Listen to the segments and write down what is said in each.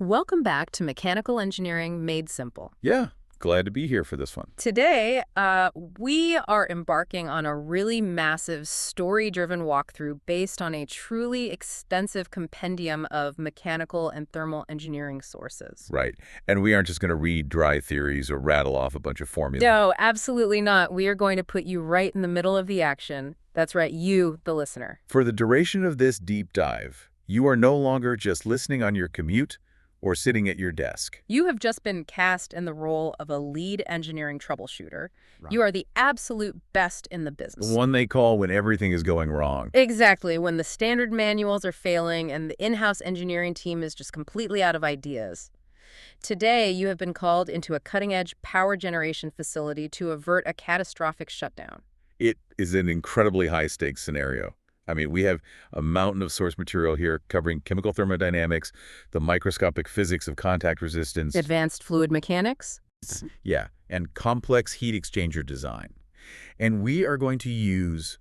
Welcome back to Mechanical Engineering Made Simple. Yeah, glad to be here for this one. Today, we are embarking on a really massive story-driven walkthrough based on a truly extensive compendium of mechanical and thermal engineering sources. Right. And we aren't just going to read dry theories or rattle off a bunch of formulas. No, absolutely not. We are going to put you right in the middle of the action. That's right, you, the listener. For the duration of this deep dive, you are no longer just listening on your commute or sitting at your desk. You have just been cast in the role of a lead engineering troubleshooter. Right. You are the absolute best in the business. The one they call when everything is going wrong. Exactly, when the standard manuals are failing and the in-house engineering team is just completely out of ideas. Today, you have been called into a cutting-edge power generation facility to avert a catastrophic shutdown. It is an incredibly high-stakes scenario. I mean, we have a mountain of source material here covering chemical thermodynamics, the microscopic physics of contact resistance. Advanced fluid mechanics? Yeah, and complex heat exchanger design. And we are going to use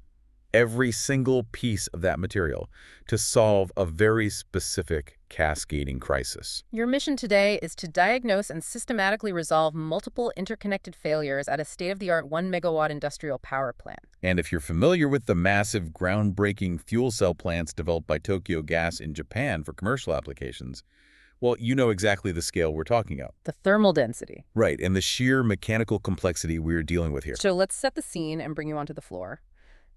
every single piece of that material to solve a very specific cascading crisis. Your mission today is to diagnose and systematically resolve multiple interconnected failures at a state-of-the-art 1-megawatt industrial power plant. And if you're familiar with the massive, groundbreaking fuel cell plants developed by Tokyo Gas in Japan for commercial applications, well, you know exactly the scale we're talking about. The thermal density. Right, and the sheer mechanical complexity we're dealing with here. So let's set the scene and bring you onto the floor.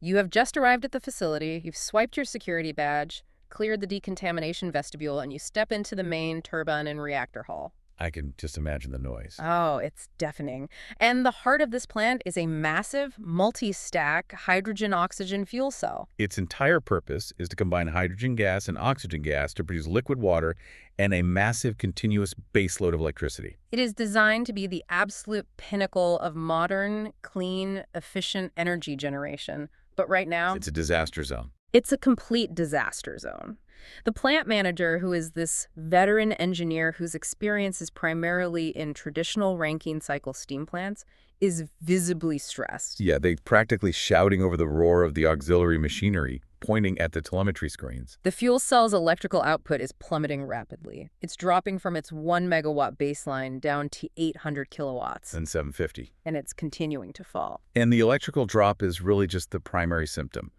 You have just arrived at the facility, you've swiped your security badge, cleared the decontamination vestibule, and you step into the main turbine and reactor hall. I can just imagine the noise. Oh, it's deafening. And the heart of this plant is a massive, multi-stack hydrogen-oxygen fuel cell. Its entire purpose is to combine hydrogen gas and oxygen gas to produce liquid water and a massive continuous baseload of electricity. It is designed to be the absolute pinnacle of modern, clean, efficient energy generation. But right now, It's a disaster zone. it's a complete disaster zone. The plant manager, who is this veteran engineer whose experience is primarily in traditional Rankine cycle steam plants, is visibly stressed. Yeah, they're practically shouting over the roar of the auxiliary machinery, pointing at the telemetry screens. The fuel cell's electrical output is plummeting rapidly. It's dropping from its 1-megawatt baseline down to 800 kilowatts, And 750. and it's continuing to fall. And the electrical drop is really just the primary symptom.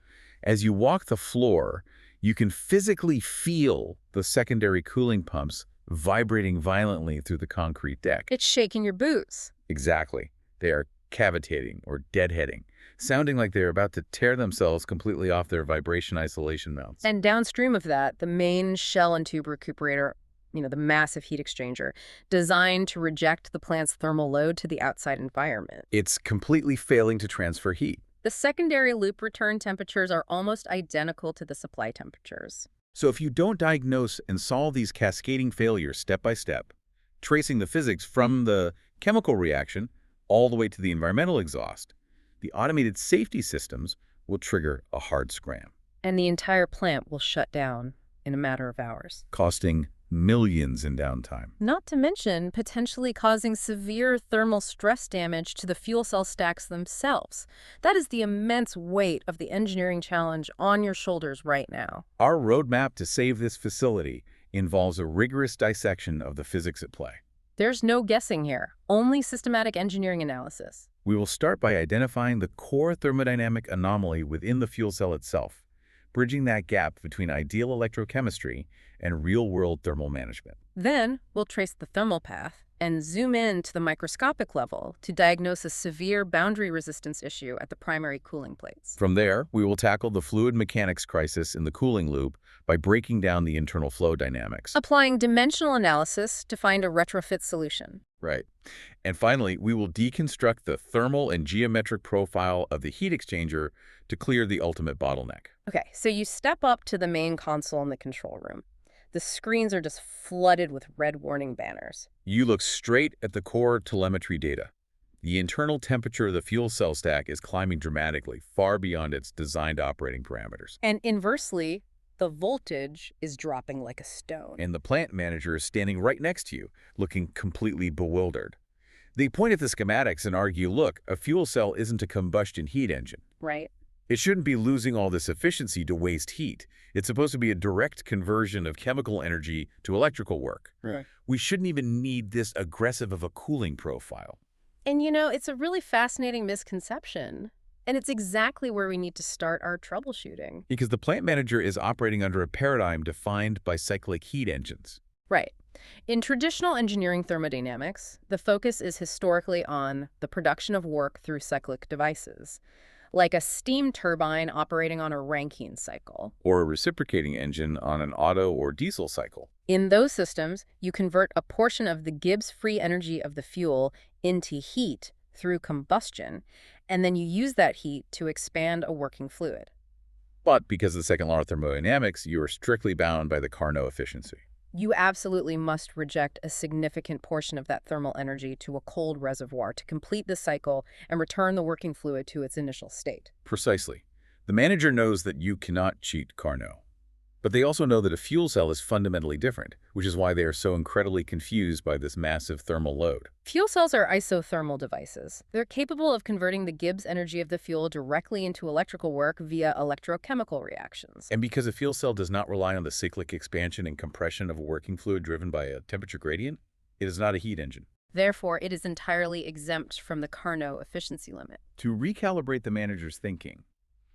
As you walk the floor, you can physically feel the secondary cooling pumps vibrating violently through the concrete deck. It's shaking your boots. Exactly. They are cavitating or deadheading, sounding like they're about to tear themselves completely off their vibration isolation mounts. And downstream of that, the main shell and tube recuperator, the massive heat exchanger, designed to reject the plant's thermal load to the outside environment. It's completely failing to transfer heat. The secondary loop return temperatures are almost identical to the supply temperatures. So if you don't diagnose and solve these cascading failures step by step, tracing the physics from the chemical reaction all the way to the environmental exhaust, the automated safety systems will trigger a hard scram, And the entire plant will shut down in a matter of hours. costing millions in downtime. Not to mention potentially causing severe thermal stress damage to the fuel cell stacks themselves. That is the immense weight of the engineering challenge on your shoulders right now. Our roadmap to save this facility involves a rigorous dissection of the physics at play. There's no guessing here, only systematic engineering analysis. We will start by identifying the core thermodynamic anomaly within the fuel cell itself, bridging that gap between ideal electrochemistry and real-world thermal management. Then we'll trace the thermal path and zoom in to the microscopic level to diagnose a severe boundary resistance issue at the primary cooling plates. From there, we will tackle the fluid mechanics crisis in the cooling loop by breaking down the internal flow dynamics. Applying dimensional analysis to find a retrofit solution. Right. And finally, we will deconstruct the thermal and geometric profile of the heat exchanger to clear the ultimate bottleneck. Okay, so you step up to the main console in the control room. The screens are just flooded with red warning banners. You look straight at the core telemetry data. The internal temperature of the fuel cell stack is climbing dramatically, far beyond its designed operating parameters. And inversely, the voltage is dropping like a stone. And the plant manager is standing right next to you, looking completely bewildered. They point at the schematics and argue, look, a fuel cell isn't a combustion heat engine. Right. It shouldn't be losing all this efficiency to waste heat. It's supposed to be a direct conversion of chemical energy to electrical work. Right. We shouldn't even need this aggressive of a cooling profile. And it's a really fascinating misconception. And it's exactly where we need to start our troubleshooting. Because the plant manager is operating under a paradigm defined by cyclic heat engines. Right. In traditional engineering thermodynamics, the focus is historically on the production of work through cyclic devices, like a steam turbine operating on a Rankine cycle. Or a reciprocating engine on an Otto or diesel cycle. In those systems, you convert a portion of the Gibbs free energy of the fuel into heat through combustion, and then you use that heat to expand a working fluid. But because of the second law of thermodynamics, you are strictly bound by the Carnot efficiency. You absolutely must reject a significant portion of that thermal energy to a cold reservoir to complete the cycle and return the working fluid to its initial state. Precisely. The manager knows that you cannot cheat Carnot. But they also know that a fuel cell is fundamentally different, which is why they are so incredibly confused by this massive thermal load. Fuel cells are isothermal devices. They're capable of converting the Gibbs energy of the fuel directly into electrical work via electrochemical reactions. And because a fuel cell does not rely on the cyclic expansion and compression of a working fluid driven by a temperature gradient, it is not a heat engine. Therefore, it is entirely exempt from the Carnot efficiency limit. To recalibrate the manager's thinking,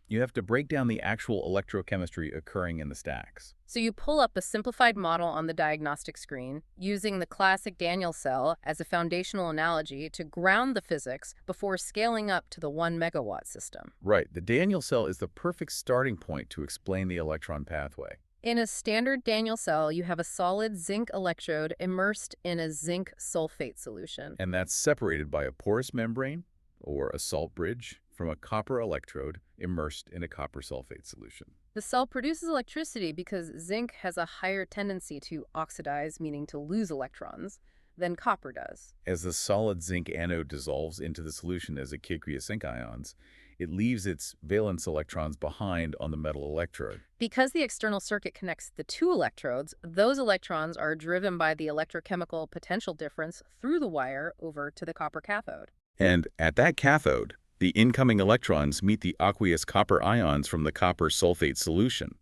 you have to break down the actual electrochemistry occurring in the stacks. So you pull up a simplified model on the diagnostic screen, using the classic Daniell cell as a foundational analogy to ground the physics before scaling up to the 1 megawatt system. Right. The Daniell cell is the perfect starting point to explain the electron pathway. In a standard Daniell cell, you have a solid zinc electrode immersed in a zinc sulfate solution. And that's separated by a porous membrane, or a salt bridge, from a copper electrode immersed in a copper sulfate solution. The cell produces electricity because zinc has a higher tendency to oxidize, meaning to lose electrons, than copper does. As the solid zinc anode dissolves into the solution as aqueous zinc ions, it leaves its valence electrons behind on the metal electrode. Because the external circuit connects the two electrodes, those electrons are driven by the electrochemical potential difference through the wire over to the copper cathode. And at that cathode, the incoming electrons meet the aqueous copper ions from the copper sulfate solution,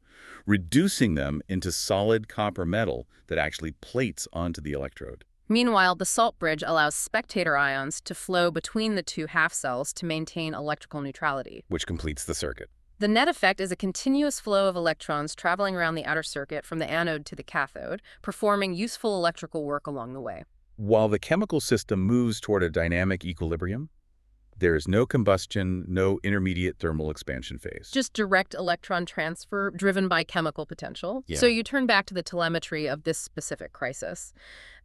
reducing them into solid copper metal that actually plates onto the electrode. Meanwhile, the salt bridge allows spectator ions to flow between the two half cells to maintain electrical neutrality, Which completes the circuit. The net effect is a continuous flow of electrons traveling around the outer circuit from the anode to the cathode, performing useful electrical work along the way. While the chemical system moves toward a dynamic equilibrium, there is no combustion, no intermediate thermal expansion phase. Just direct electron transfer driven by chemical potential. Yeah. So you turn back to the telemetry of this specific crisis.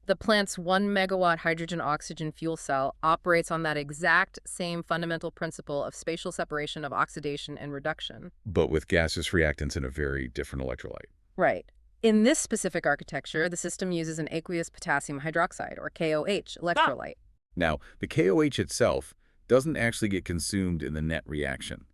The plant's 1 megawatt hydrogen-oxygen fuel cell operates on that exact same fundamental principle of spatial separation of oxidation and reduction. But with gaseous reactants in a very different electrolyte. Right. In this specific architecture, the system uses an aqueous potassium hydroxide, or KOH, electrolyte. Now, the KOH itself doesn't actually get consumed in the net reaction.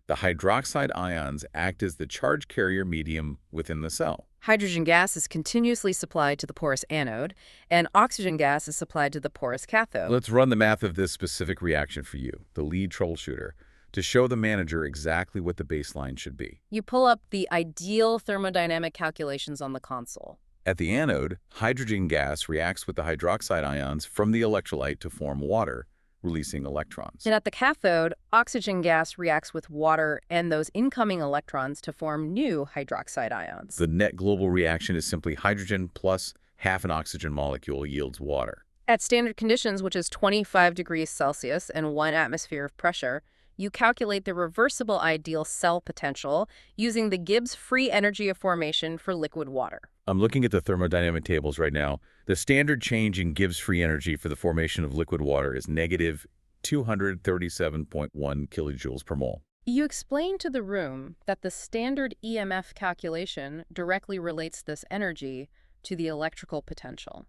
The hydroxide ions act as the charge carrier medium within the cell. Hydrogen gas is continuously supplied to the porous anode, and oxygen gas is supplied to the porous cathode. Let's run the math of this specific reaction for you, the lead troubleshooter, to show the manager exactly what the baseline should be. You pull up the ideal thermodynamic calculations on the console. At the anode, hydrogen gas reacts with the hydroxide ions from the electrolyte to form water, releasing electrons. And at the cathode, oxygen gas reacts with water and those incoming electrons to form new hydroxide ions. The net global reaction is simply hydrogen plus half an oxygen molecule yields water. At standard conditions, which is 25 degrees Celsius and 1 atmosphere of pressure, you calculate the reversible ideal cell potential using the Gibbs free energy of formation for liquid water. I'm looking at the thermodynamic tables right now. The standard change in Gibbs free energy for the formation of liquid water is negative 237.1 kilojoules per mole. You explain to the room that the standard EMF calculation directly relates this energy to the electrical potential.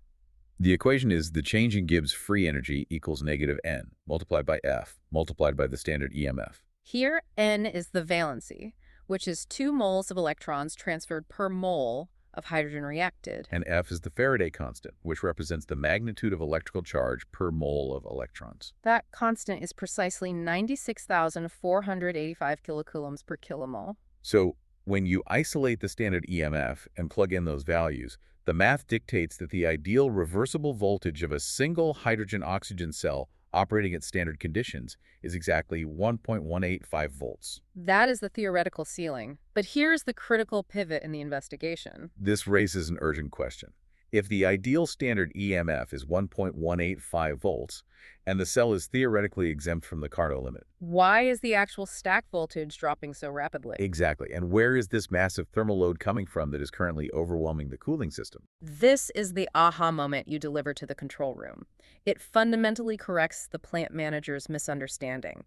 The equation is the change in Gibbs free energy equals negative N multiplied by F multiplied by the standard EMF. Here, N is the valency, which is 2 moles of electrons transferred per mole of hydrogen reacted. And F is the Faraday constant, which represents the magnitude of electrical charge per mole of electrons. That constant is precisely 96,485 kilocoulombs per kilomole. So when you isolate the standard EMF and plug in those values, the math dictates that the ideal reversible voltage of a single hydrogen-oxygen cell operating at standard conditions is exactly 1.185 volts. That is the theoretical ceiling. But here's the critical pivot in the investigation. This raises an urgent question. If the ideal standard EMF is 1.185 volts, and the cell is theoretically exempt from the Carnot limit. Why is the actual stack voltage dropping so rapidly? Exactly. And where is this massive thermal load coming from that is currently overwhelming the cooling system? This is the aha moment you deliver to the control room. It fundamentally corrects the plant manager's misunderstanding.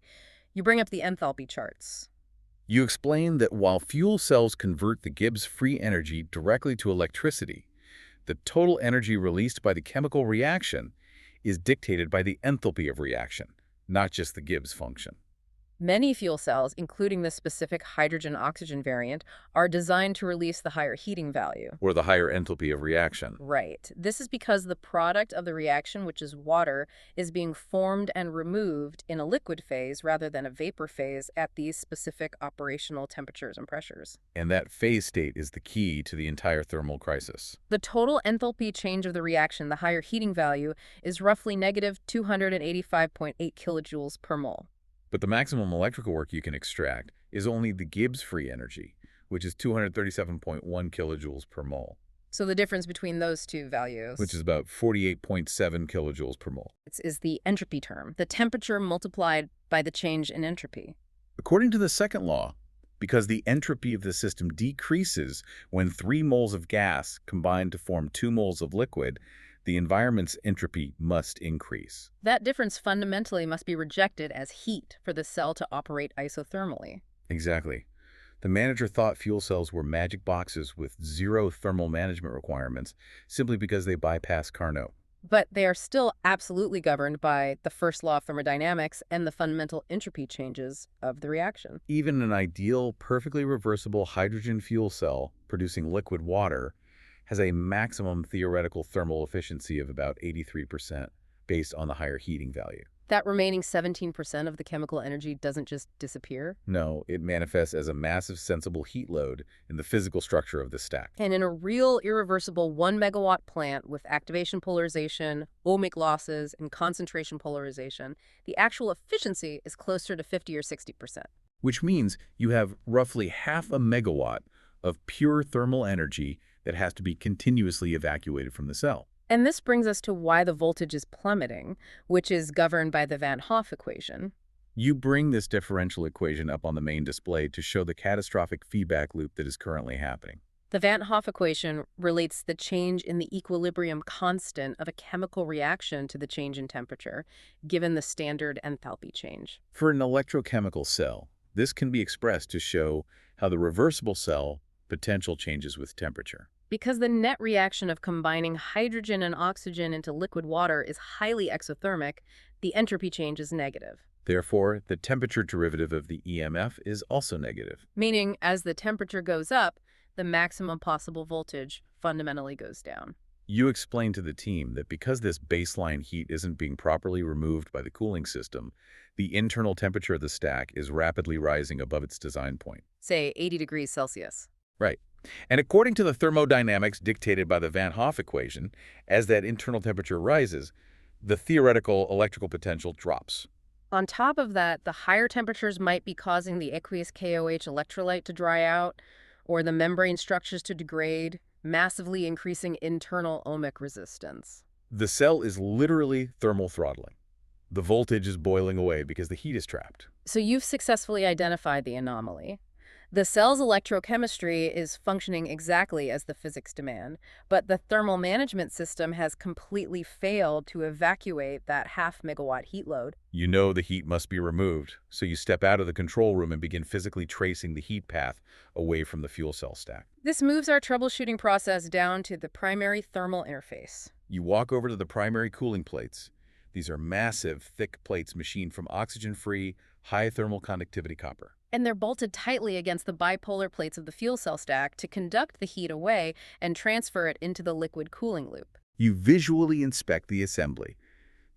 You bring up the enthalpy charts. You explain that while fuel cells convert the Gibbs free energy directly to electricity, the total energy released by the chemical reaction is dictated by the enthalpy of reaction, not just the Gibbs function. Many fuel cells, including the specific hydrogen-oxygen variant, are designed to release the higher heating value. Or the higher enthalpy of reaction. Right. This is because the product of the reaction, which is water, is being formed and removed in a liquid phase rather than a vapor phase at these specific operational temperatures and pressures. And that phase state is the key to the entire thermal crisis. The total enthalpy change of the reaction, the higher heating value, is roughly negative 285.8 kilojoules per mole. But the maximum electrical work you can extract is only the Gibbs free energy, which is 237.1 kilojoules per mole. So the difference between those two values, which is about 48.7 kilojoules per mole, is the entropy term, the temperature multiplied by the change in entropy. According to the second law, because the entropy of the system decreases when 3 moles of gas combine to form 2 moles of liquid, the environment's entropy must increase. That difference fundamentally must be rejected as heat for the cell to operate isothermally. Exactly. The manager thought fuel cells were magic boxes with zero thermal management requirements simply because they bypass Carnot. But they are still absolutely governed by the first law of thermodynamics and the fundamental entropy changes of the reaction. Even an ideal, perfectly reversible hydrogen fuel cell producing liquid water has a maximum theoretical thermal efficiency of about 83% based on the higher heating value. That remaining 17% of the chemical energy doesn't just disappear? No, it manifests as a massive sensible heat load in the physical structure of the stack. And in a real irreversible 1 megawatt plant with activation polarization, ohmic losses, and concentration polarization, the actual efficiency is closer to 50 or 60%. Which means you have roughly half a megawatt of pure thermal energy that has to be continuously evacuated from the cell. And this brings us to why the voltage is plummeting, which is governed by the Van Hoff equation. You bring this differential equation up on the main display to show the catastrophic feedback loop that is currently happening. The Van Hoff equation relates the change in the equilibrium constant of a chemical reaction to the change in temperature, given the standard enthalpy change. For an electrochemical cell, this can be expressed to show how the reversible cell potential changes with temperature. Because the net reaction of combining hydrogen and oxygen into liquid water is highly exothermic, the entropy change is negative. Therefore, the temperature derivative of the EMF is also negative. Meaning, as the temperature goes up, the maximum possible voltage fundamentally goes down. You explain to the team that because this baseline heat isn't being properly removed by the cooling system, the internal temperature of the stack is rapidly rising above its design point. Say 80 degrees Celsius. Right. And according to the thermodynamics dictated by the Van Hoff equation, as that internal temperature rises, the theoretical electrical potential drops. On top of that, the higher temperatures might be causing the aqueous KOH electrolyte to dry out, or the membrane structures to degrade, massively increasing internal ohmic resistance. The cell is literally thermal throttling. The voltage is boiling away because the heat is trapped. So you've successfully identified the anomaly. The cell's electrochemistry is functioning exactly as the physics demand, but the thermal management system has completely failed to evacuate that half-megawatt heat load. You know the heat must be removed, so you step out of the control room and begin physically tracing the heat path away from the fuel cell stack. This moves our troubleshooting process down to the primary thermal interface. You walk over to the primary cooling plates. These are massive, thick plates machined from oxygen-free, high thermal conductivity copper. And they're bolted tightly against the bipolar plates of the fuel cell stack to conduct the heat away and transfer it into the liquid cooling loop. You visually inspect the assembly.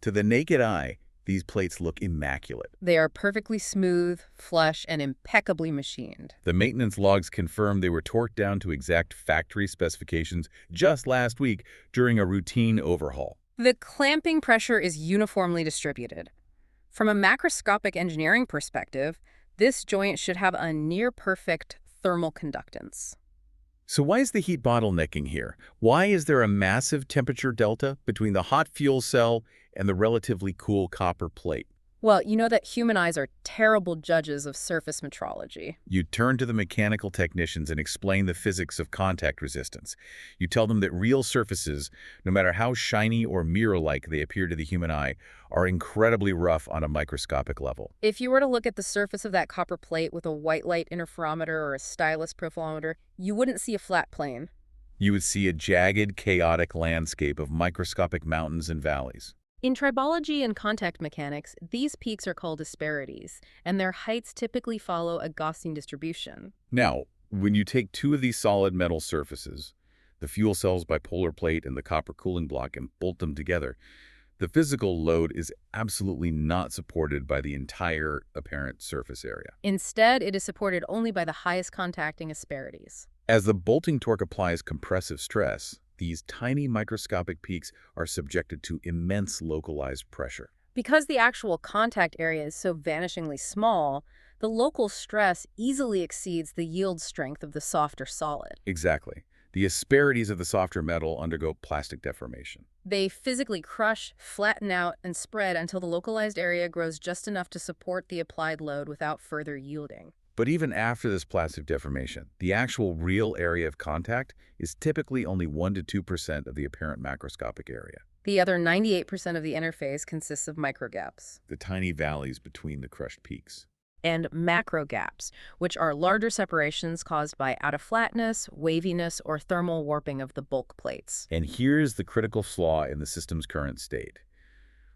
To the naked eye, these plates look immaculate. They are perfectly smooth, flush, and impeccably machined. The maintenance logs confirm they were torqued down to exact factory specifications just last week during a routine overhaul. The clamping pressure is uniformly distributed. From a macroscopic engineering perspective, this joint should have a near-perfect thermal conductance. So why is the heat bottlenecking here? Why is there a massive temperature delta between the hot fuel cell and the relatively cool copper plate? Well, you know that human eyes are terrible judges of surface metrology. You turn to the mechanical technicians and explain the physics of contact resistance. You tell them that real surfaces, no matter how shiny or mirror-like they appear to the human eye, are incredibly rough on a microscopic level. If you were to look at the surface of that copper plate with a white light interferometer or a stylus profilometer, you wouldn't see a flat plane. You would see a jagged, chaotic landscape of microscopic mountains and valleys. In tribology and contact mechanics, these peaks are called asperities, and their heights typically follow a Gaussian distribution. Now, when you take two of these solid metal surfaces, the fuel cell's bipolar plate and the copper cooling block, and bolt them together, the physical load is absolutely not supported by the entire apparent surface area. Instead, it is supported only by the highest contacting asperities. As the bolting torque applies compressive stress, these tiny microscopic peaks are subjected to immense localized pressure. Because the actual contact area is so vanishingly small, the local stress easily exceeds the yield strength of the softer solid. Exactly. The asperities of the softer metal undergo plastic deformation. They physically crush, flatten out, and spread until the localized area grows just enough to support the applied load without further yielding. But even after this plastic deformation, the actual real area of contact is typically only 1 to 2% of the apparent macroscopic area. The other 98% of the interface consists of microgaps. The tiny valleys between the crushed peaks. And macrogaps, which are larger separations caused by out-of-flatness, waviness, or thermal warping of the bulk plates. And here's the critical flaw in the system's current state.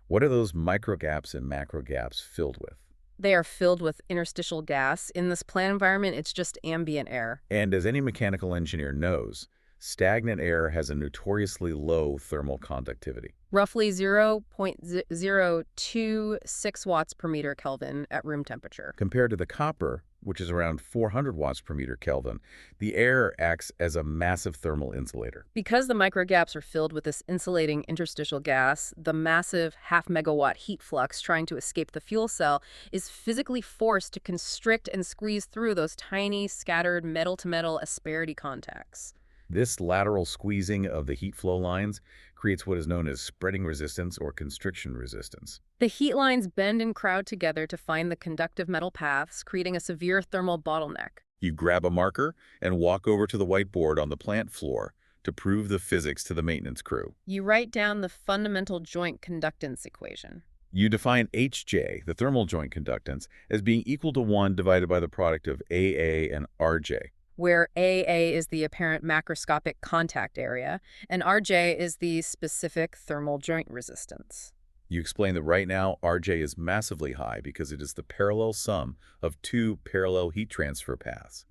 What are those microgaps and macrogaps filled with? They are filled with interstitial gas. In this plant environment, it's just ambient air. And as any mechanical engineer knows, stagnant air has a notoriously low thermal conductivity. Roughly 0.026 watts per meter Kelvin at room temperature. Compared to the copper, which is around 400 watts per meter Kelvin, the air acts as a massive thermal insulator. Because the microgaps are filled with this insulating interstitial gas, the massive half-megawatt heat flux trying to escape the fuel cell is physically forced to constrict and squeeze through those tiny, scattered metal-to-metal asperity contacts. This lateral squeezing of the heat flow lines creates what is known as spreading resistance or constriction resistance. The heat lines bend and crowd together to find the conductive metal paths, creating a severe thermal bottleneck. You grab a marker and walk over to the whiteboard on the plant floor to prove the physics to the maintenance crew. You write down the fundamental joint conductance equation. You define Hj, the thermal joint conductance, as being equal to 1 divided by the product of Aa and Rj. Where Aa is the apparent macroscopic contact area, and Rj is the specific thermal joint resistance. You explain that right now, Rj is massively high because it is the parallel sum of two parallel heat transfer paths: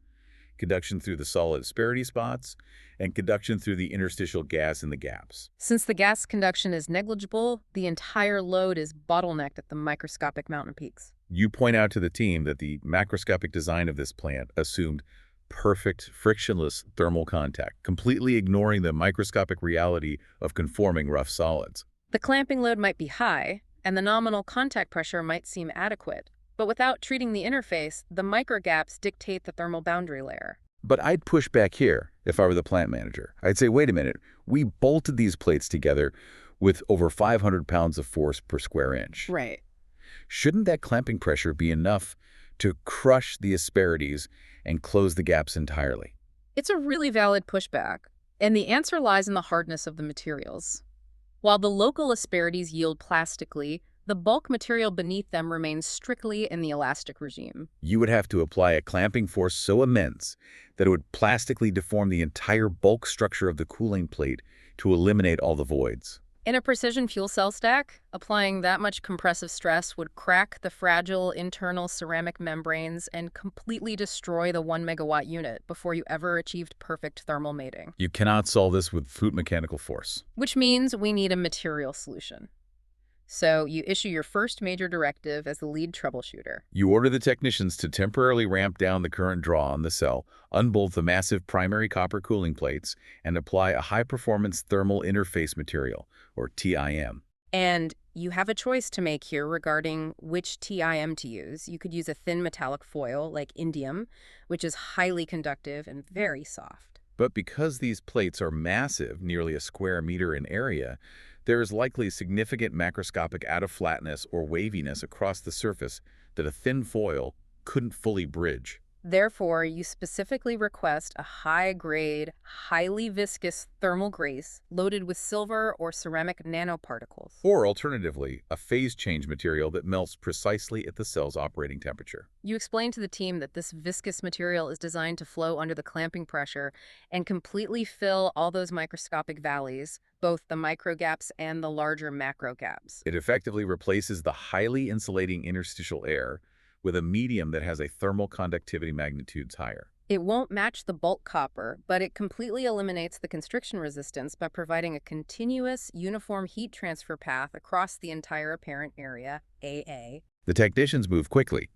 conduction through the solid asperity spots and conduction through the interstitial gas in the gaps. Since the gas conduction is negligible, the entire load is bottlenecked at the microscopic mountain peaks. You point out to the team that the macroscopic design of this plant assumed perfect frictionless thermal contact, completely ignoring the microscopic reality of conforming rough solids. The clamping load might be high, and the nominal contact pressure might seem adequate, but without treating the interface, the microgaps dictate the thermal boundary layer. But I'd push back here if I were the plant manager. I'd say, wait a minute, we bolted these plates together with over 500 pounds of force per square inch. Right. Shouldn't that clamping pressure be enough to crush the asperities and close the gaps entirely? It's a really valid pushback, and the answer lies in the hardness of the materials. While the local asperities yield plastically, the bulk material beneath them remains strictly in the elastic regime. You would have to apply a clamping force so immense that it would plastically deform the entire bulk structure of the cooling plate to eliminate all the voids. In a precision fuel cell stack, applying that much compressive stress would crack the fragile internal ceramic membranes and completely destroy the 1 megawatt unit before you ever achieved perfect thermal mating. You cannot solve this with fluid mechanical force. Which means we need a material solution. So you issue your first major directive as the lead troubleshooter. You order the technicians to temporarily ramp down the current draw on the cell, unbolt the massive primary copper cooling plates, and apply a high-performance thermal interface material, or TIM. And you have a choice to make here regarding which TIM to use. You could use a thin metallic foil like indium, which is highly conductive and very soft. But because these plates are massive, nearly a square meter in area, there is likely significant macroscopic out-of-flatness or waviness across the surface that a thin foil couldn't fully bridge. Therefore, you specifically request a high-grade, highly viscous thermal grease loaded with silver or ceramic nanoparticles. Or alternatively, a phase change material that melts precisely at the cell's operating temperature. You explain to the team that this viscous material is designed to flow under the clamping pressure and completely fill all those microscopic valleys, both the micro gaps and the larger macro gaps. It effectively replaces the highly insulating interstitial air with a medium that has a thermal conductivity magnitudes higher. It won't match the bulk copper, but it completely eliminates the constriction resistance by providing a continuous, uniform heat transfer path across the entire apparent area, AA. The technicians move quickly.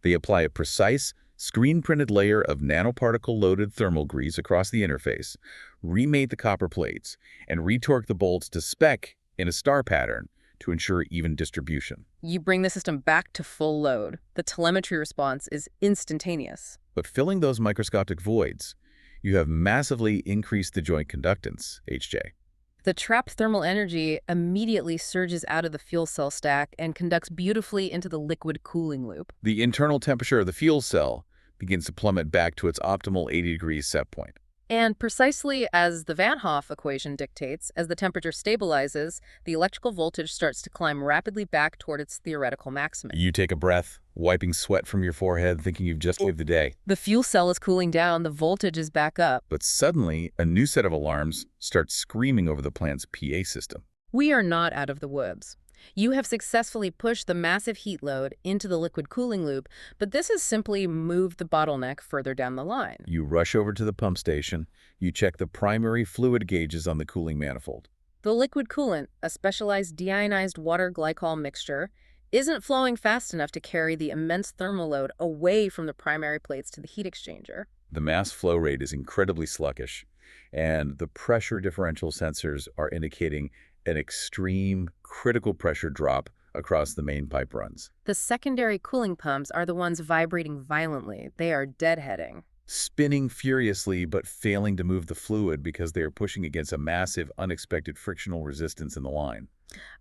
They apply a precise, screen-printed layer of nanoparticle-loaded thermal grease across the interface, remate the copper plates, and retorque the bolts to spec in a star pattern to ensure even distribution. You bring the system back to full load. The telemetry response is instantaneous. But filling those microscopic voids, you have massively increased the joint conductance, HJ. The trapped thermal energy immediately surges out of the fuel cell stack and conducts beautifully into the liquid cooling loop. The internal temperature of the fuel cell begins to plummet back to its optimal 80 degrees set point. And precisely as the Van Hoff equation dictates, as the temperature stabilizes, the electrical voltage starts to climb rapidly back toward its theoretical maximum. You take a breath, wiping sweat from your forehead, thinking you've just saved the day. The fuel cell is cooling down, the voltage is back up. But suddenly, a new set of alarms starts screaming over the plant's PA system. We are not out of the woods. You have successfully pushed the massive heat load into the liquid cooling loop, but this has simply moved the bottleneck further down the line. You rush over to the pump station. You check the primary fluid gauges on the cooling manifold. The liquid coolant, a specialized deionized water glycol mixture, isn't flowing fast enough to carry the immense thermal load away from the primary plates to the heat exchanger. The mass flow rate is incredibly sluggish, and the pressure differential sensors are indicating an extreme critical pressure drop across the main pipe runs. The secondary cooling pumps are the ones vibrating violently. They are deadheading. Spinning furiously but failing to move the fluid because they are pushing against a massive, unexpected frictional resistance in the line.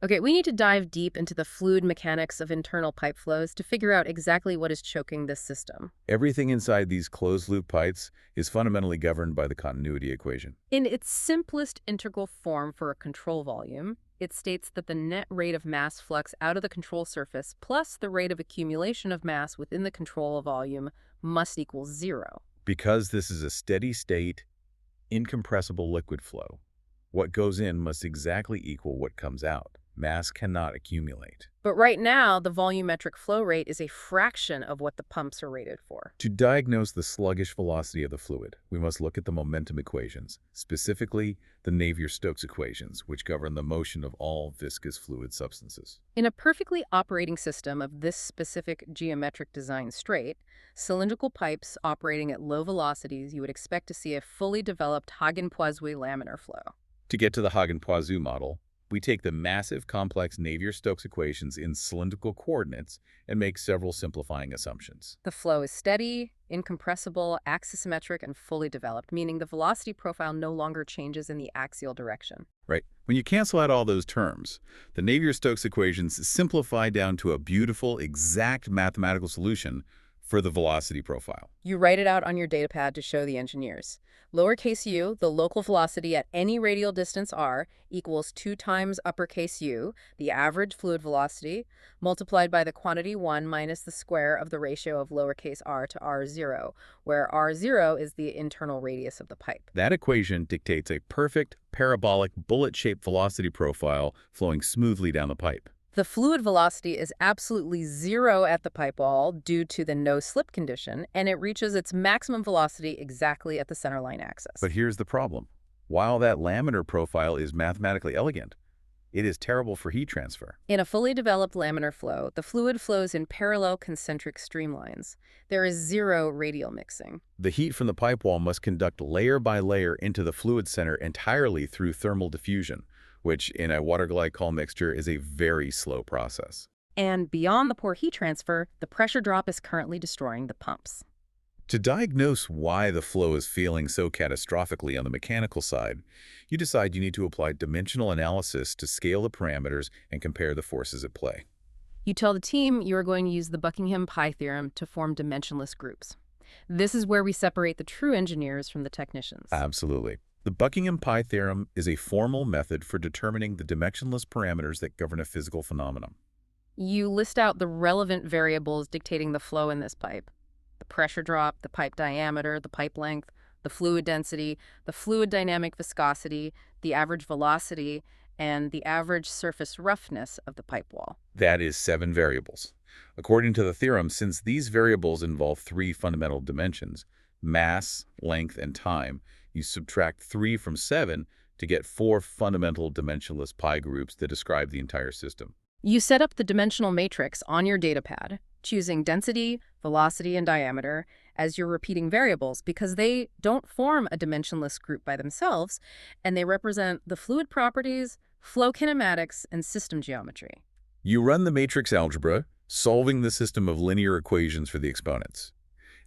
Okay, we need to dive deep into the fluid mechanics of internal pipe flows to figure out exactly what is choking this system. Everything inside these closed-loop pipes is fundamentally governed by the continuity equation. In its simplest integral form for a control volume, it states that the net rate of mass flux out of the control surface plus the rate of accumulation of mass within the control volume must equal 0. Because this is a steady-state, incompressible liquid flow, what goes in must exactly equal what comes out. Mass cannot accumulate. But right now, the volumetric flow rate is a fraction of what the pumps are rated for. To diagnose the sluggish velocity of the fluid, we must look at the momentum equations, specifically the Navier-Stokes equations, which govern the motion of all viscous fluid substances. In a perfectly operating system of this specific geometric design straight, cylindrical pipes operating at low velocities, you would expect to see a fully developed Hagen-Poiseuille laminar flow. To get to the Hagen-Poiseuille model, we take the massive complex Navier-Stokes equations in cylindrical coordinates and make several simplifying assumptions. The flow is steady, incompressible, axisymmetric, and fully developed, meaning the velocity profile no longer changes in the axial direction. Right. When you cancel out all those terms, the Navier-Stokes equations simplify down to a beautiful, exact mathematical solution for the velocity profile. You write it out on your datapad to show the engineers. Lowercase u, the local velocity at any radial distance r, equals 2 times uppercase u, the average fluid velocity, multiplied by the quantity 1 minus the square of the ratio of lowercase r to r0, where r0 is the internal radius of the pipe. That equation dictates a perfect, parabolic, bullet-shaped velocity profile flowing smoothly down the pipe. The fluid velocity is absolutely zero at the pipe wall due to the no-slip condition, and it reaches its maximum velocity exactly at the centerline axis. But here's the problem. While that laminar profile is mathematically elegant, it is terrible for heat transfer. In a fully developed laminar flow, the fluid flows in parallel concentric streamlines. There is zero radial mixing. The heat from the pipe wall must conduct layer by layer into the fluid center entirely through thermal diffusion, which in a water glycol mixture is a very slow process. And beyond the poor heat transfer, the pressure drop is currently destroying the pumps. To diagnose why the flow is failing so catastrophically on the mechanical side, you decide you need to apply dimensional analysis to scale the parameters and compare the forces at play. You tell the team you are going to use the Buckingham pi theorem to form dimensionless groups. This is where we separate the true engineers from the technicians. Absolutely. The Buckingham pi theorem is a formal method for determining the dimensionless parameters that govern a physical phenomenon. You list out the relevant variables dictating the flow in this pipe. The pressure drop, the pipe diameter, the pipe length, the fluid density, the fluid dynamic viscosity, the average velocity, and the average surface roughness of the pipe wall. That is 7 variables. According to the theorem, since these variables involve 3 fundamental dimensions, mass, length, and time, you subtract 3 from 7 to get 4 fundamental dimensionless pi groups that describe the entire system. You set up the dimensional matrix on your datapad, choosing density, velocity, and diameter as your repeating variables because they don't form a dimensionless group by themselves, and they represent the fluid properties, flow kinematics, and system geometry. You run the matrix algebra, solving the system of linear equations for the exponents.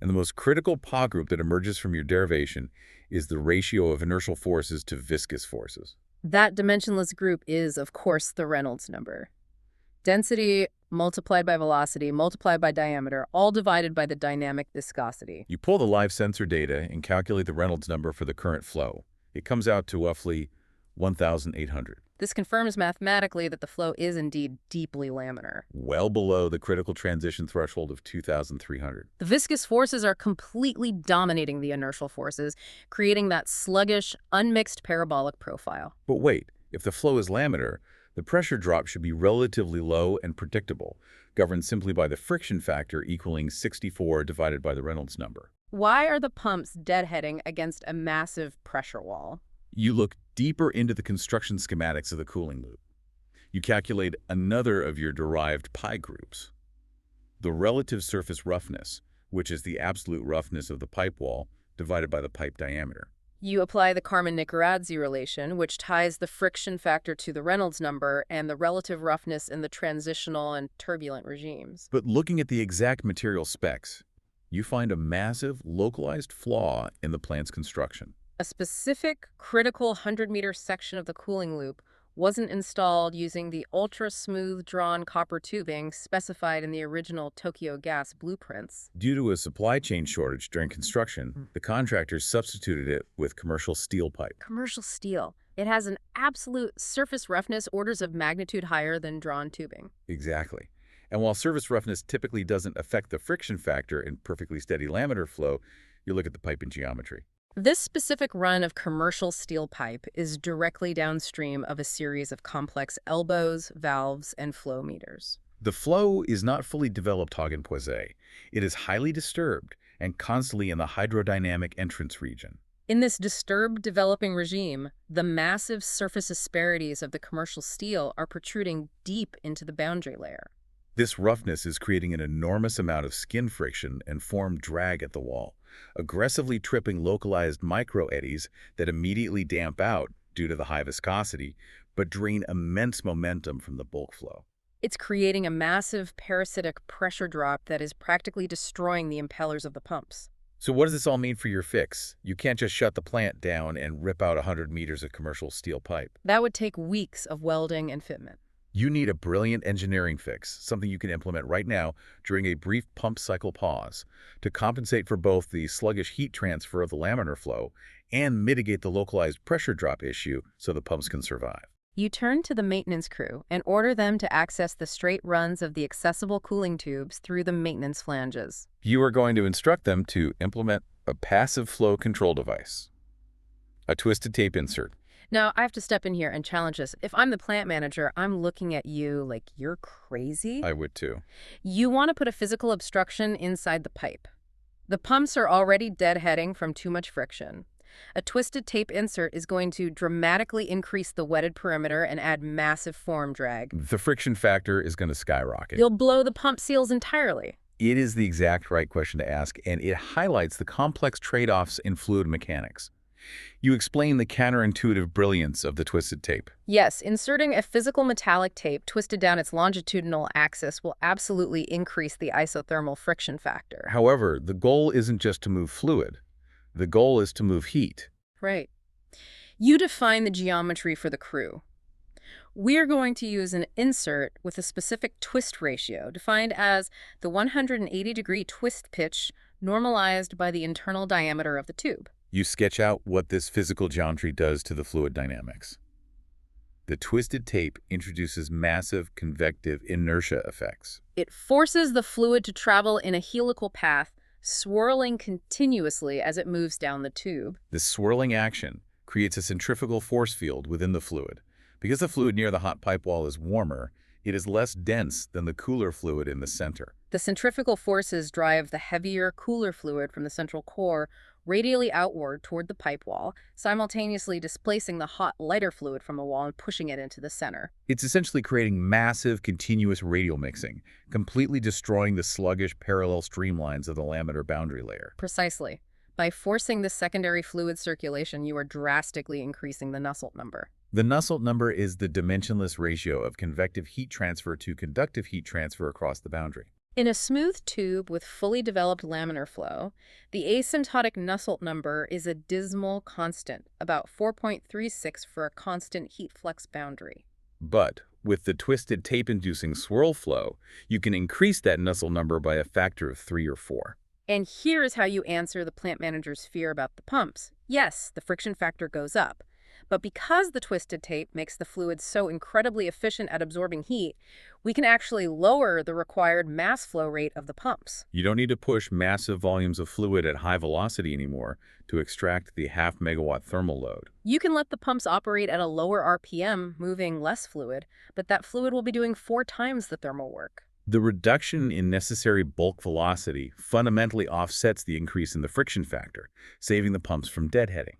And the most critical pi group that emerges from your derivation is the ratio of inertial forces to viscous forces. That dimensionless group is, of course, the Reynolds number. Density multiplied by velocity multiplied by diameter, all divided by the dynamic viscosity. You pull the live sensor data and calculate the Reynolds number for the current flow. It comes out to roughly 1,800. This confirms mathematically that the flow is indeed deeply laminar. Well below the critical transition threshold of 2,300. The viscous forces are completely dominating the inertial forces, creating that sluggish, unmixed parabolic profile. But wait, if the flow is laminar, the pressure drop should be relatively low and predictable, governed simply by the friction factor equaling 64 divided by the Reynolds number. Why are the pumps deadheading against a massive pressure wall? You look deeper into the construction schematics of the cooling loop. You calculate another of your derived pi groups. The relative surface roughness, which is the absolute roughness of the pipe wall, divided by the pipe diameter. You apply the Kármán-Nikoddy relation, which ties the friction factor to the Reynolds number and the relative roughness in the transitional and turbulent regimes. But looking at the exact material specs, you find a massive, localized flaw in the plant's construction. A specific, critical 100-meter section of the cooling loop wasn't installed using the ultra-smooth drawn copper tubing specified in the original Tokyo Gas blueprints. Due to a supply chain shortage during construction, the contractors substituted it with commercial steel pipe. Commercial steel. It has an absolute surface roughness orders of magnitude higher than drawn tubing. Exactly. And while surface roughness typically doesn't affect the friction factor in perfectly steady laminar flow, you look at the piping geometry. This specific run of commercial steel pipe is directly downstream of a series of complex elbows, valves, and flow meters. The flow is not fully developed Hagen-Poiseuille. It is highly disturbed and constantly in the hydrodynamic entrance region. In this disturbed developing regime, the massive surface asperities of the commercial steel are protruding deep into the boundary layer. This roughness is creating an enormous amount of skin friction and form drag at the wall, aggressively tripping localized micro-eddies that immediately damp out due to the high viscosity, but drain immense momentum from the bulk flow. It's creating a massive parasitic pressure drop that is practically destroying the impellers of the pumps. So what does this all mean for your fix? You can't just shut the plant down and rip out 100 meters of commercial steel pipe. That would take weeks of welding and fitment. You need a brilliant engineering fix, something you can implement right now during a brief pump cycle pause to compensate for both the sluggish heat transfer of the laminar flow and mitigate the localized pressure drop issue so the pumps can survive. You turn to the maintenance crew and order them to access the straight runs of the accessible cooling tubes through the maintenance flanges. You are going to instruct them to implement a passive flow control device, a twisted tape insert. Now, I have to step in here and challenge this. If I'm the plant manager, I'm looking at you like you're crazy. I would too. You want to put a physical obstruction inside the pipe. The pumps are already deadheading from too much friction. A twisted tape insert is going to dramatically increase the wetted perimeter and add massive form drag. The friction factor is going to skyrocket. You'll blow the pump seals entirely. It is the exact right question to ask, and it highlights the complex trade-offs in fluid mechanics. You explain the counterintuitive brilliance of the twisted tape. Yes, inserting a physical metallic tape twisted down its longitudinal axis will absolutely increase the isothermal friction factor. However, the goal isn't just to move fluid. The goal is to move heat. Right. You define the geometry for the crew. We're going to use an insert with a specific twist ratio, defined as the 180-degree twist pitch normalized by the internal diameter of the tube. You sketch out what this physical geometry does to the fluid dynamics. The twisted tape introduces massive convective inertia effects. It forces the fluid to travel in a helical path, swirling continuously as it moves down the tube. This swirling action creates a centrifugal force field within the fluid. Because the fluid near the hot pipe wall is warmer, it is less dense than the cooler fluid in the center. The centrifugal forces drive the heavier, cooler fluid from the central core radially outward toward the pipe wall, simultaneously displacing the hot, lighter fluid from the wall and pushing it into the center. It's essentially creating massive, continuous radial mixing, completely destroying the sluggish parallel streamlines of the laminar boundary layer. Precisely. By forcing this secondary fluid circulation, you are drastically increasing the Nusselt number. The Nusselt number is the dimensionless ratio of convective heat transfer to conductive heat transfer across the boundary. In a smooth tube with fully developed laminar flow, the asymptotic Nusselt number is a dismal constant, about 4.36 for a constant heat flux boundary. But with the twisted tape-inducing swirl flow, you can increase that Nusselt number by a factor of 3 or 4. And here is how you answer the plant manager's fear about the pumps. Yes, the friction factor goes up. But because the twisted tape makes the fluid so incredibly efficient at absorbing heat, we can actually lower the required mass flow rate of the pumps. You don't need to push massive volumes of fluid at high velocity anymore to extract the half-megawatt thermal load. You can let the pumps operate at a lower RPM, moving less fluid, but that fluid will be doing 4 times the thermal work. The reduction in necessary bulk velocity fundamentally offsets the increase in the friction factor, saving the pumps from deadheading.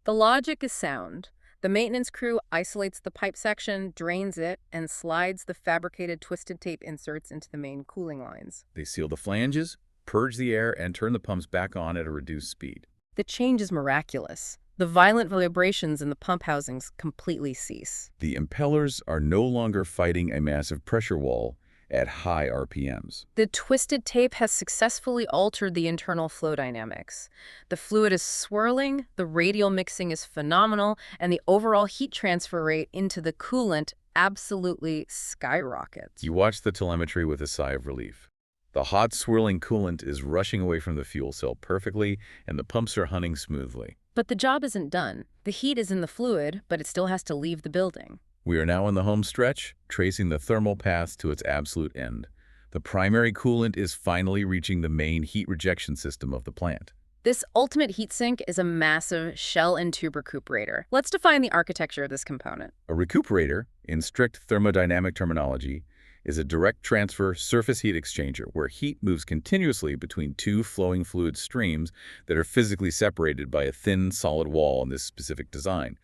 The logic is sound. The maintenance crew isolates the pipe section, drains it, and slides the fabricated twisted tape inserts into the main cooling lines. They seal the flanges, purge the air, and turn the pumps back on at a reduced speed. The change is miraculous. The violent vibrations in the pump housings completely cease. The impellers are no longer fighting a massive pressure wall at high RPMs. The twisted tape has successfully altered the internal flow dynamics. The fluid is swirling, the radial mixing is phenomenal, and the overall heat transfer rate into the coolant absolutely skyrockets. You watch the telemetry with a sigh of relief. The hot, swirling coolant is rushing away from the fuel cell perfectly, and the pumps are hunting smoothly. But the job isn't done. The heat is in the fluid, but it still has to leave the building. We are now in the home stretch, tracing the thermal path to its absolute end. The primary coolant is finally reaching the main heat rejection system of the plant. This ultimate heat sink is a massive shell and tube recuperator. Let's define the architecture of this component. A recuperator, in strict thermodynamic terminology, is a direct transfer surface heat exchanger where heat moves continuously between 2 flowing fluid streams that are physically separated by a thin, solid wall in this specific design,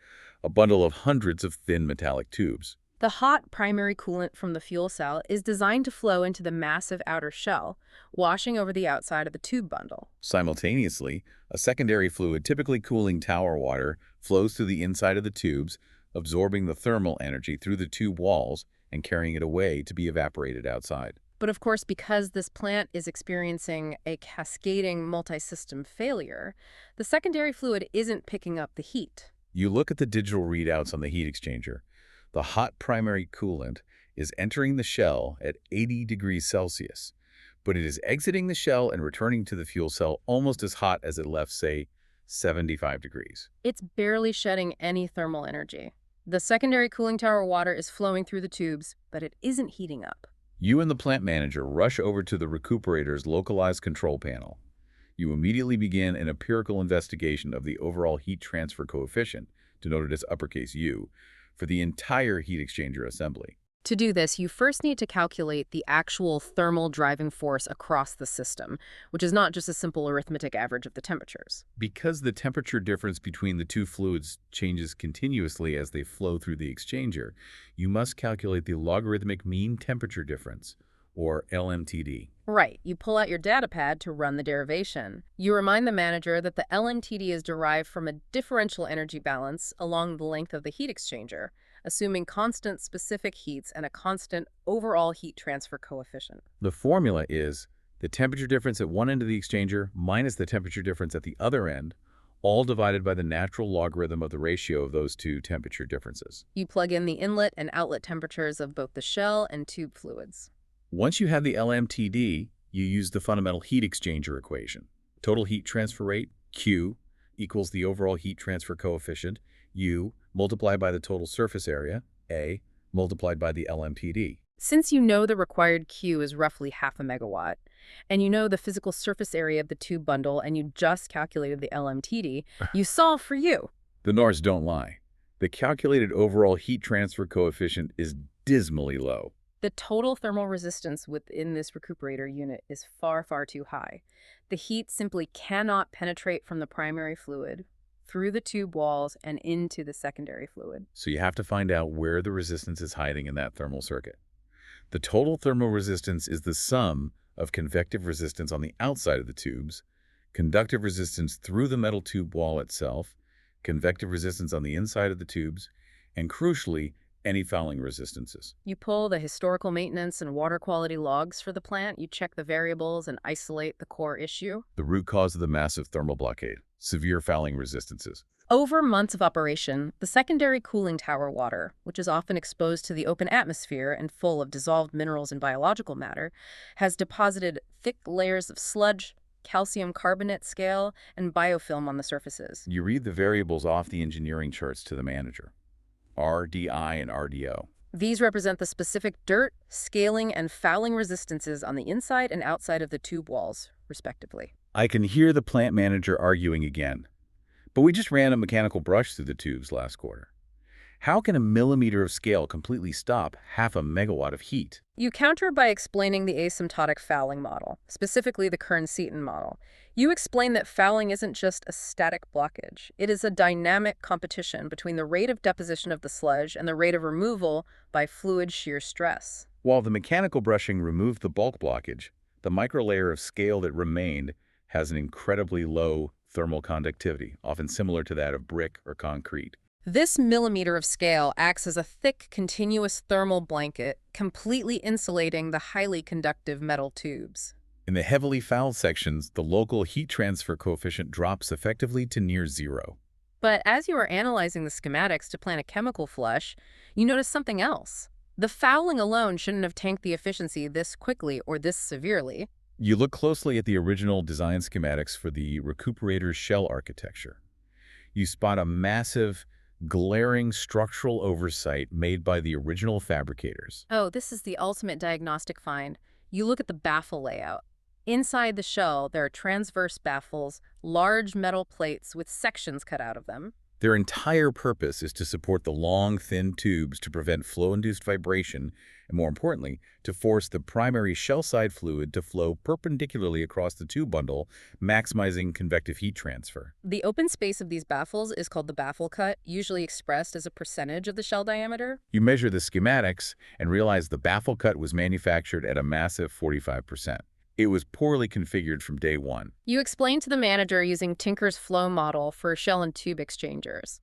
a bundle of hundreds of thin metallic tubes. The hot primary coolant from the fuel cell is designed to flow into the massive outer shell, washing over the outside of the tube bundle. Simultaneously, a secondary fluid, typically cooling tower water, flows through the inside of the tubes, absorbing the thermal energy through the tube walls and carrying it away to be evaporated outside. But of course, because this plant is experiencing a cascading multi-system failure, the secondary fluid isn't picking up the heat. You look at the digital readouts on the heat exchanger. The hot primary coolant is entering the shell at 80 degrees Celsius, but it is exiting the shell and returning to the fuel cell almost as hot as it left, say, 75 degrees. It's barely shedding any thermal energy. The secondary cooling tower water is flowing through the tubes, but it isn't heating up. You and the plant manager rush over to the recuperator's localized control panel. You immediately begin an empirical investigation of the overall heat transfer coefficient, denoted as uppercase U, for the entire heat exchanger assembly. To do this, you first need to calculate the actual thermal driving force across the system, which is not just a simple arithmetic average of the temperatures. Because the temperature difference between the two fluids changes continuously as they flow through the exchanger, you must calculate the logarithmic mean temperature difference, or LMTD. Right. You pull out your data pad to run the derivation. You remind the manager that the LMTD is derived from a differential energy balance along the length of the heat exchanger, assuming constant specific heats and a constant overall heat transfer coefficient. The formula is the temperature difference at one end of the exchanger minus the temperature difference at the other end, all divided by the natural logarithm of the ratio of those two temperature differences. You plug in the inlet and outlet temperatures of both the shell and tube fluids. Once you have the LMTD, you use the fundamental heat exchanger equation. Total heat transfer rate, Q, equals the overall heat transfer coefficient, U, multiplied by the total surface area, A, multiplied by the LMTD. Since you know the required Q is roughly half a megawatt, and you know the physical surface area of the tube bundle, and you just calculated the LMTD, you solve for U. The NARs don't lie. The calculated overall heat transfer coefficient is dismally low. The total thermal resistance within this recuperator unit is far, far too high. The heat simply cannot penetrate from the primary fluid through the tube walls and into the secondary fluid. So you have to find out where the resistance is hiding in that thermal circuit. The total thermal resistance is the sum of convective resistance on the outside of the tubes, conductive resistance through the metal tube wall itself, convective resistance on the inside of the tubes, and crucially, any fouling resistances. You pull the historical maintenance and water quality logs for the plant, you check the variables and isolate the core issue. The root cause of the massive thermal blockade, severe fouling resistances. Over months of operation, the secondary cooling tower water, which is often exposed to the open atmosphere and full of dissolved minerals and biological matter, has deposited thick layers of sludge, calcium carbonate scale, and biofilm on the surfaces. You read the variables off the engineering charts to the manager. RDI and RDO. These represent the specific dirt, scaling, and fouling resistances on the inside and outside of the tube walls, respectively. I can hear the plant manager arguing again. But we just ran a mechanical brush through the tubes last quarter. How can a millimeter of scale completely stop half a megawatt of heat? You counter by explaining the asymptotic fouling model, specifically the Kern-Seaton model. You explain that fouling isn't just a static blockage. It is a dynamic competition between the rate of deposition of the sludge and the rate of removal by fluid shear stress. While the mechanical brushing removed the bulk blockage, the microlayer of scale that remained has an incredibly low thermal conductivity, often similar to that of brick or concrete. This millimeter of scale acts as a thick, continuous thermal blanket, completely insulating the highly conductive metal tubes. In the heavily fouled sections, the local heat transfer coefficient drops effectively to near zero. But as you are analyzing the schematics to plan a chemical flush, you notice something else. The fouling alone shouldn't have tanked the efficiency this quickly or this severely. You look closely at the original design schematics for the recuperator's shell architecture. You spot a massive, glaring structural oversight made by the original fabricators. Oh, this is the ultimate diagnostic find. You look at the baffle layout. Inside the shell, there are transverse baffles, large metal plates with sections cut out of them. Their entire purpose is to support the long, thin tubes to prevent flow-induced vibration, and more importantly, to force the primary shell-side fluid to flow perpendicularly across the tube bundle, maximizing convective heat transfer. The open space of these baffles is called the baffle cut, usually expressed as a percentage of the shell diameter. You measure the schematics and realize the baffle cut was manufactured at a massive 45%. It was poorly configured from day one. You explain to the manager using Tinker's flow model for shell and tube exchangers.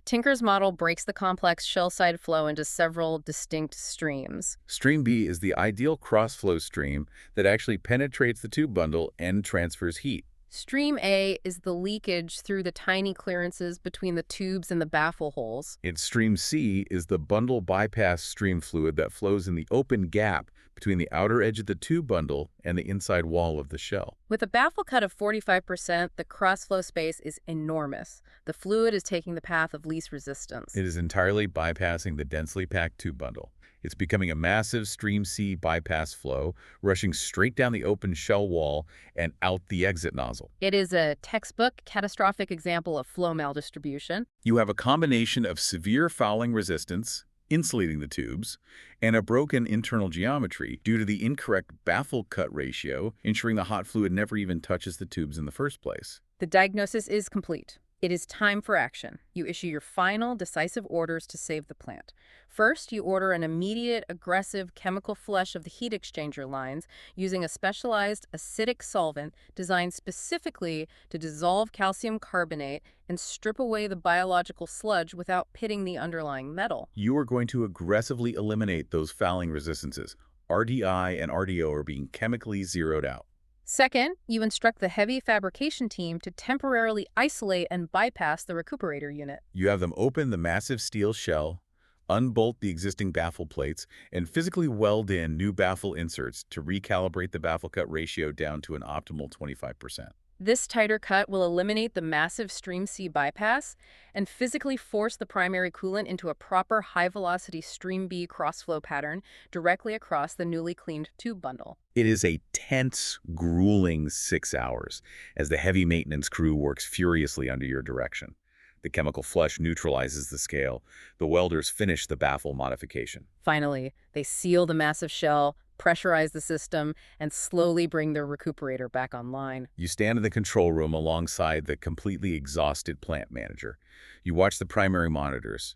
Tinker's model breaks the complex shell-side flow into several distinct streams. Stream B is the ideal cross-flow stream that actually penetrates the tube bundle and transfers heat. Stream A is the leakage through the tiny clearances between the tubes and the baffle holes. And stream C is the bundle bypass stream fluid that flows in the open gap between the outer edge of the tube bundle and the inside wall of the shell. With a baffle cut of 45%, the crossflow space is enormous. The fluid is taking the path of least resistance. It is entirely bypassing the densely packed tube bundle. It's becoming a massive stream C bypass flow, rushing straight down the open shell wall and out the exit nozzle. It is a textbook, catastrophic example of flow maldistribution. You have a combination of severe fouling resistance, insulating the tubes, and a broken internal geometry due to the incorrect baffle cut ratio, ensuring the hot fluid never even touches the tubes in the first place. The diagnosis is complete. It is time for action. You issue your final, decisive orders to save the plant. First, you order an immediate, aggressive chemical flush of the heat exchanger lines using a specialized acidic solvent designed specifically to dissolve calcium carbonate and strip away the biological sludge without pitting the underlying metal. You are going to aggressively eliminate those fouling resistances. RDI and RDO are being chemically zeroed out. Second, you instruct the heavy fabrication team to temporarily isolate and bypass the recuperator unit. You have them open the massive steel shell, unbolt the existing baffle plates, and physically weld in new baffle inserts to recalibrate the baffle cut ratio down to an optimal 25%. This tighter cut will eliminate the massive Stream C bypass and physically force the primary coolant into a proper high-velocity Stream B crossflow pattern directly across the newly cleaned tube bundle. It is a tense, grueling 6 hours as the heavy maintenance crew works furiously under your direction. The chemical flush neutralizes the scale. The welders finish the baffle modification. Finally, they seal the massive shell, pressurize the system, and slowly bring their recuperator back online. You stand in the control room alongside the completely exhausted plant manager. You watch the primary monitors.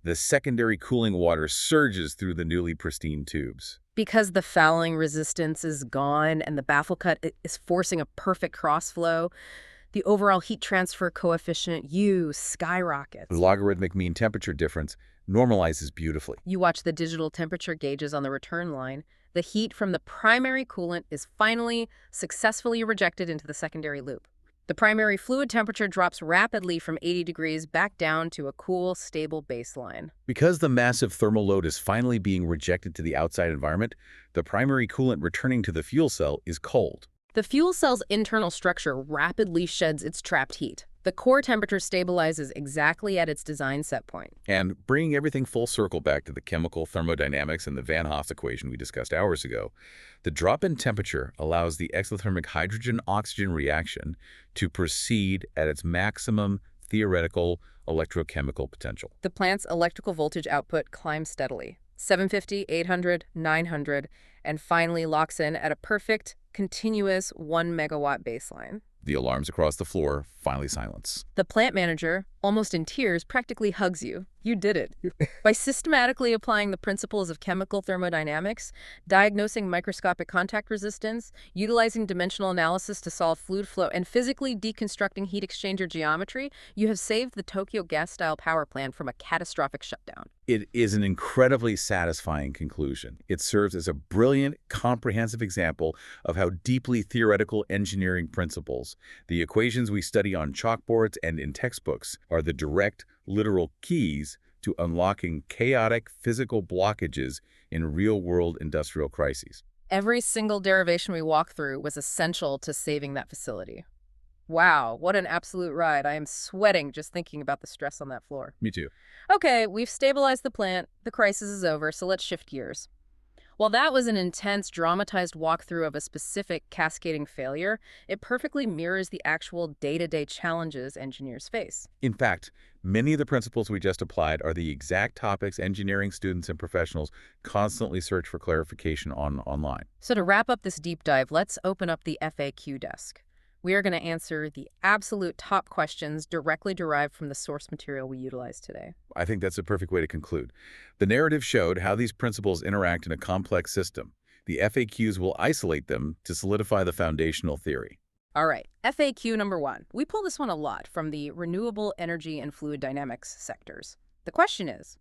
The secondary cooling water surges through the newly pristine tubes. Because the fouling resistance is gone and the baffle cut is forcing a perfect crossflow, the overall heat transfer coefficient, U, skyrockets. The logarithmic mean temperature difference normalizes beautifully. You watch the digital temperature gauges on the return line. The heat from the primary coolant is finally successfully rejected into the secondary loop. The primary fluid temperature drops rapidly from 80 degrees back down to a cool, stable baseline. Because the massive thermal load is finally being rejected to the outside environment, the primary coolant returning to the fuel cell is cold. The fuel cell's internal structure rapidly sheds its trapped heat. The core temperature stabilizes exactly at its design set point. And bringing everything full circle back to the chemical thermodynamics and the Van Hoff's equation we discussed hours ago, the drop in temperature allows the exothermic hydrogen-oxygen reaction to proceed at its maximum theoretical electrochemical potential. The plant's electrical voltage output climbs steadily, 750, 800, 900, and finally locks in at a perfect, continuous 1 megawatt baseline. The alarms across the floor finally silence. The plant manager, almost in tears, practically hugs you. You did it. By systematically applying the principles of chemical thermodynamics, diagnosing microscopic contact resistance, utilizing dimensional analysis to solve fluid flow, and physically deconstructing heat exchanger geometry, you have saved the Tokyo gas-style power plant from a catastrophic shutdown. It is an incredibly satisfying conclusion. It serves as a brilliant, comprehensive example of how deeply theoretical engineering principles, the equations we study on chalkboards and in textbooks, are the direct, literal keys to unlocking chaotic physical blockages in real-world industrial crises. Every single derivation we walked through was essential to saving that facility. Wow, what an absolute ride. I am sweating just thinking about the stress on that floor. Me too. Okay, we've stabilized the plant, the crisis is over, so let's shift gears. While that was an intense, dramatized walkthrough of a specific cascading failure, it perfectly mirrors the actual day-to-day challenges engineers face. In fact, many of the principles we just applied are the exact topics engineering students and professionals constantly search for clarification on online. So to wrap up this deep dive, let's open up the FAQ desk. We are going to answer the absolute top questions directly derived from the source material we utilized today. I think that's a perfect way to conclude. The narrative showed how these principles interact in a complex system. The FAQs will isolate them to solidify the foundational theory. All right, FAQ number 1. We pull this one a lot from the renewable energy and fluid dynamics sectors. The question is,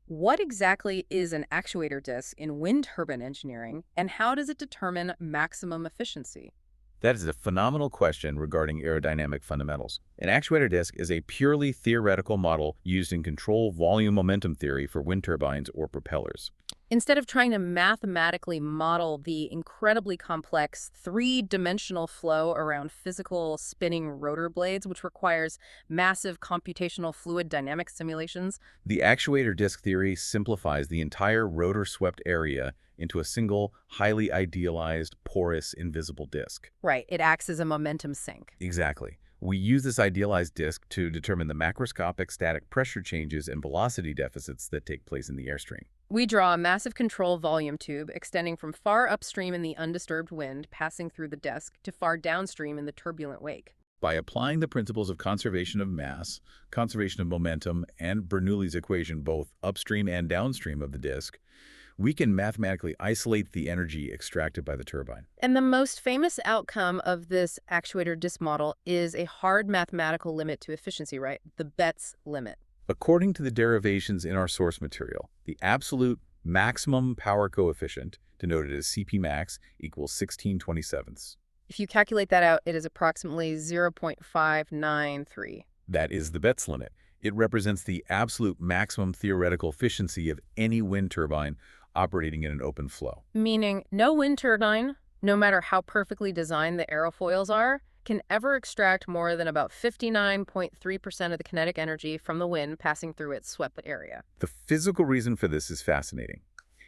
what exactly is an actuator disk in wind turbine engineering, and how does it determine maximum efficiency? That is a phenomenal question regarding aerodynamic fundamentals. An actuator disk is a purely theoretical model used in control volume momentum theory for wind turbines or propellers. Instead of trying to mathematically model the incredibly complex three-dimensional flow around physical spinning rotor blades, which requires massive computational fluid dynamics simulations. The actuator disk theory simplifies the entire rotor-swept area into a single, highly idealized, porous, invisible disk. Right, it acts as a momentum sink. Exactly. We use this idealized disk to determine the macroscopic static pressure changes and velocity deficits that take place in the airstream. We draw a massive control volume tube extending from far upstream in the undisturbed wind, passing through the disk, to far downstream in the turbulent wake. By applying the principles of conservation of mass, conservation of momentum, and Bernoulli's equation both upstream and downstream of the disk, we can mathematically isolate the energy extracted by the turbine. And the most famous outcome of this actuator disk model is a hard mathematical limit to efficiency, right? The Betz limit. According to the derivations in our source material, the absolute maximum power coefficient, denoted as Cp max, equals 16/27. If you calculate that out, it is approximately 0.593. That is the Betz limit. It represents the absolute maximum theoretical efficiency of any wind turbine operating in an open flow. Meaning no wind turbine, no matter how perfectly designed the aerofoils are, can ever extract more than about 59.3% of the kinetic energy from the wind passing through its swept area. The physical reason for this is fascinating.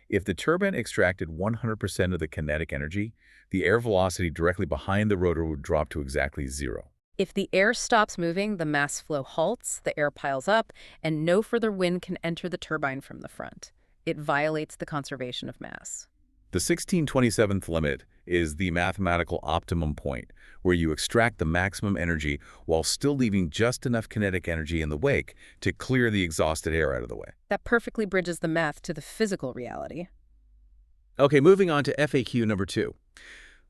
If the turbine extracted 100% of the kinetic energy, the air velocity directly behind the rotor would drop to exactly zero. If the air stops moving, the mass flow halts, the air piles up, and no further wind can enter the turbine from the front. It violates the conservation of mass. The 16/27 limit is the mathematical optimum point, where you extract the maximum energy while still leaving just enough kinetic energy in the wake to clear the exhausted air out of the way. That perfectly bridges the math to the physical reality. Okay, moving on to FAQ number 2.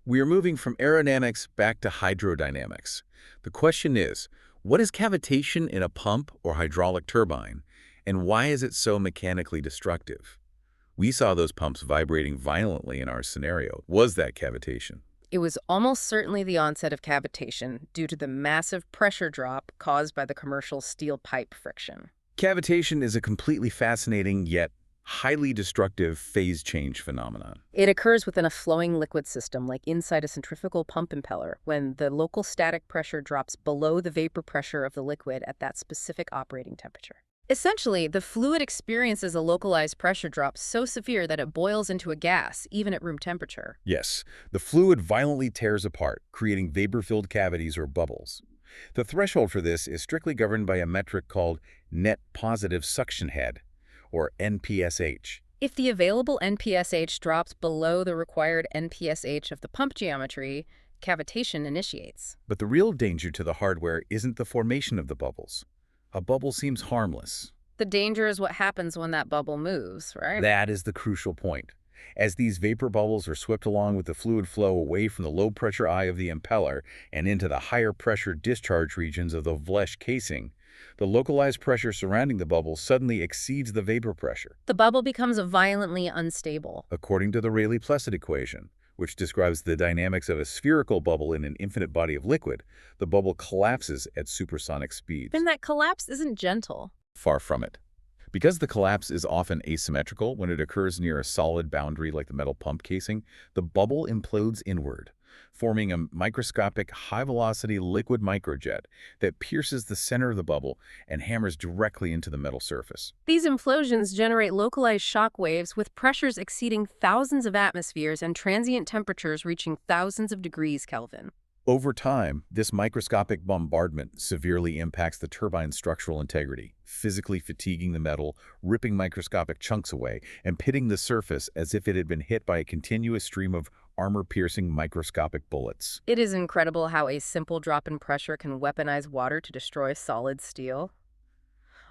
We are moving from aerodynamics back to hydrodynamics. The question is, what is cavitation in a pump or hydraulic turbine, and why is it so mechanically destructive? We saw those pumps vibrating violently in our scenario. Was that cavitation? It was almost certainly the onset of cavitation due to the massive pressure drop caused by the commercial steel pipe friction. Cavitation is a completely fascinating yet highly destructive phase change phenomenon. It occurs within a flowing liquid system, like inside a centrifugal pump impeller, when the local static pressure drops below the vapor pressure of the liquid at that specific operating temperature. Essentially, the fluid experiences a localized pressure drop so severe that it boils into a gas, even at room temperature. Yes, the fluid violently tears apart, creating vapor-filled cavities or bubbles. The threshold for this is strictly governed by a metric called net positive suction head, or NPSH. If the available NPSH drops below the required NPSH of the pump geometry, cavitation initiates. But the real danger to the hardware isn't the formation of the bubbles. A bubble seems harmless. The danger is what happens when that bubble moves, right? That is the crucial point. As these vapor bubbles are swept along with the fluid flow away from the low-pressure eye of the impeller and into the higher-pressure discharge regions of the Vlesh casing, the localized pressure surrounding the bubble suddenly exceeds the vapor pressure. The bubble becomes violently unstable. According to the Rayleigh-Placid equation, which describes the dynamics of a spherical bubble in an infinite body of liquid, the bubble collapses at supersonic speeds. And that collapse isn't gentle. Far from it. Because the collapse is often asymmetrical when it occurs near a solid boundary like the metal pump casing, the bubble implodes inward, forming a microscopic, high-velocity liquid microjet that pierces the center of the bubble and hammers directly into the metal surface. These implosions generate localized shock waves with pressures exceeding thousands of atmospheres and transient temperatures reaching thousands of degrees Kelvin. Over time, this microscopic bombardment severely impacts the turbine's structural integrity, physically fatiguing the metal, ripping microscopic chunks away, and pitting the surface as if it had been hit by a continuous stream of armor-piercing microscopic bullets. It is incredible how a simple drop in pressure can weaponize water to destroy solid steel.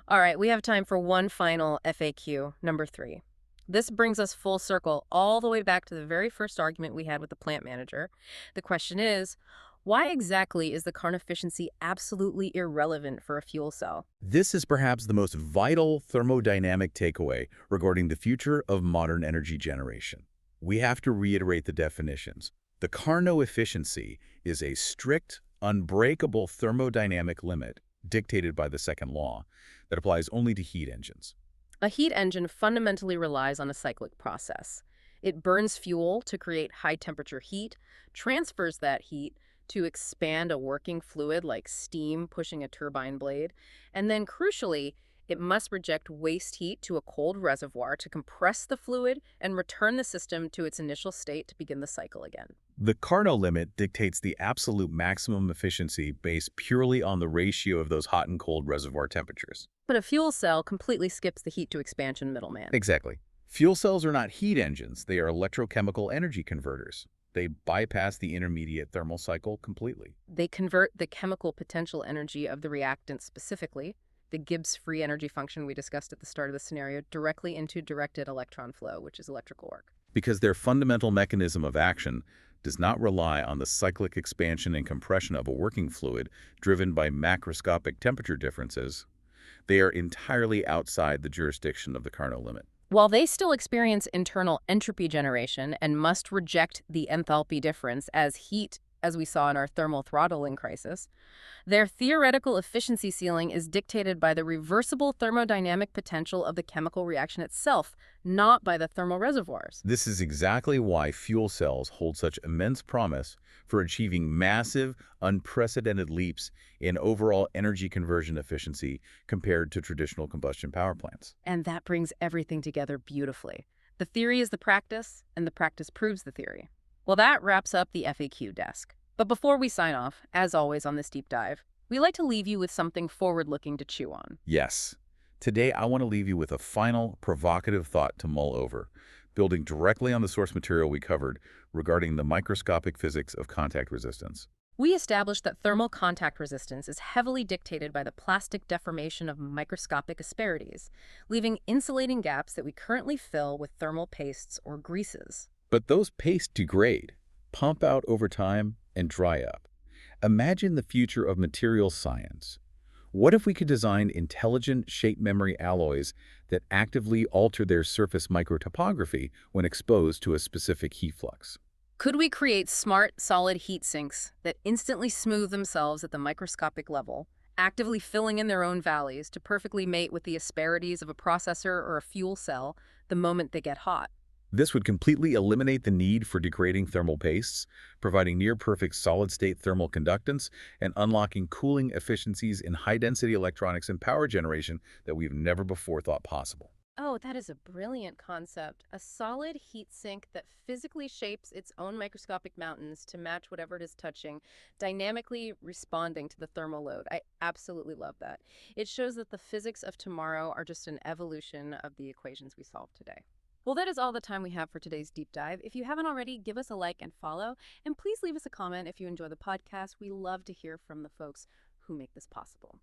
All right, we have time for one final FAQ, number 3. This brings us full circle all the way back to the very first argument we had with the plant manager. The question is, why exactly is the Carnot efficiency absolutely irrelevant for a fuel cell? This is perhaps the most vital thermodynamic takeaway regarding the future of modern energy generation. We have to reiterate the definitions. The Carnot efficiency is a strict, unbreakable thermodynamic limit dictated by the second law that applies only to heat engines. A heat engine fundamentally relies on a cyclic process. It burns fuel to create high-temperature heat, transfers that heat to expand a working fluid like steam pushing a turbine blade, and then, crucially, it must reject waste heat to a cold reservoir to compress the fluid and return the system to its initial state to begin the cycle again. The Carnot limit dictates the absolute maximum efficiency based purely on the ratio of those hot and cold reservoir temperatures. But a fuel cell completely skips the heat to expansion middleman. Exactly. Fuel cells are not heat engines, they are electrochemical energy converters. They bypass the intermediate thermal cycle completely. They convert the chemical potential energy of the reactant specifically, the Gibbs free energy function we discussed at the start of the scenario, directly into directed electron flow, which is electrical work. Because their fundamental mechanism of action does not rely on the cyclic expansion and compression of a working fluid driven by macroscopic temperature differences, they are entirely outside the jurisdiction of the Carnot limit. While they still experience internal entropy generation and must reject the enthalpy difference as heat, as we saw in our thermal throttling crisis, their theoretical efficiency ceiling is dictated by the reversible thermodynamic potential of the chemical reaction itself, not by the thermal reservoirs. This is exactly why fuel cells hold such immense promise for achieving massive, unprecedented leaps in overall energy conversion efficiency compared to traditional combustion power plants. And that brings everything together beautifully. The theory is the practice, and the practice proves the theory. Well, that wraps up the FAQ desk. But before we sign off, as always on this deep dive, we like to leave you with something forward-looking to chew on. Yes. Today, I want to leave you with a final, provocative thought to mull over, building directly on the source material we covered regarding the microscopic physics of contact resistance. We established that thermal contact resistance is heavily dictated by the plastic deformation of microscopic asperities, leaving insulating gaps that we currently fill with thermal pastes or greases. But those pastes degrade, pump out over time, and dry up. Imagine the future of materials science. What if we could design intelligent shape memory alloys that actively alter their surface microtopography when exposed to a specific heat flux? Could we create smart, solid heat sinks that instantly smooth themselves at the microscopic level, actively filling in their own valleys to perfectly mate with the asperities of a processor or a fuel cell the moment they get hot? This would completely eliminate the need for degrading thermal pastes, providing near-perfect solid-state thermal conductance, and unlocking cooling efficiencies in high-density electronics and power generation that we've never before thought possible. Oh, that is a brilliant concept. A solid heat sink that physically shapes its own microscopic mountains to match whatever it is touching, dynamically responding to the thermal load. I absolutely love that. It shows that the physics of tomorrow are just an evolution of the equations we solve today. Well, that is all the time we have for today's deep dive. If you haven't already, give us a like and follow, and please leave us a comment if you enjoy the podcast. We love to hear from the folks who make this possible.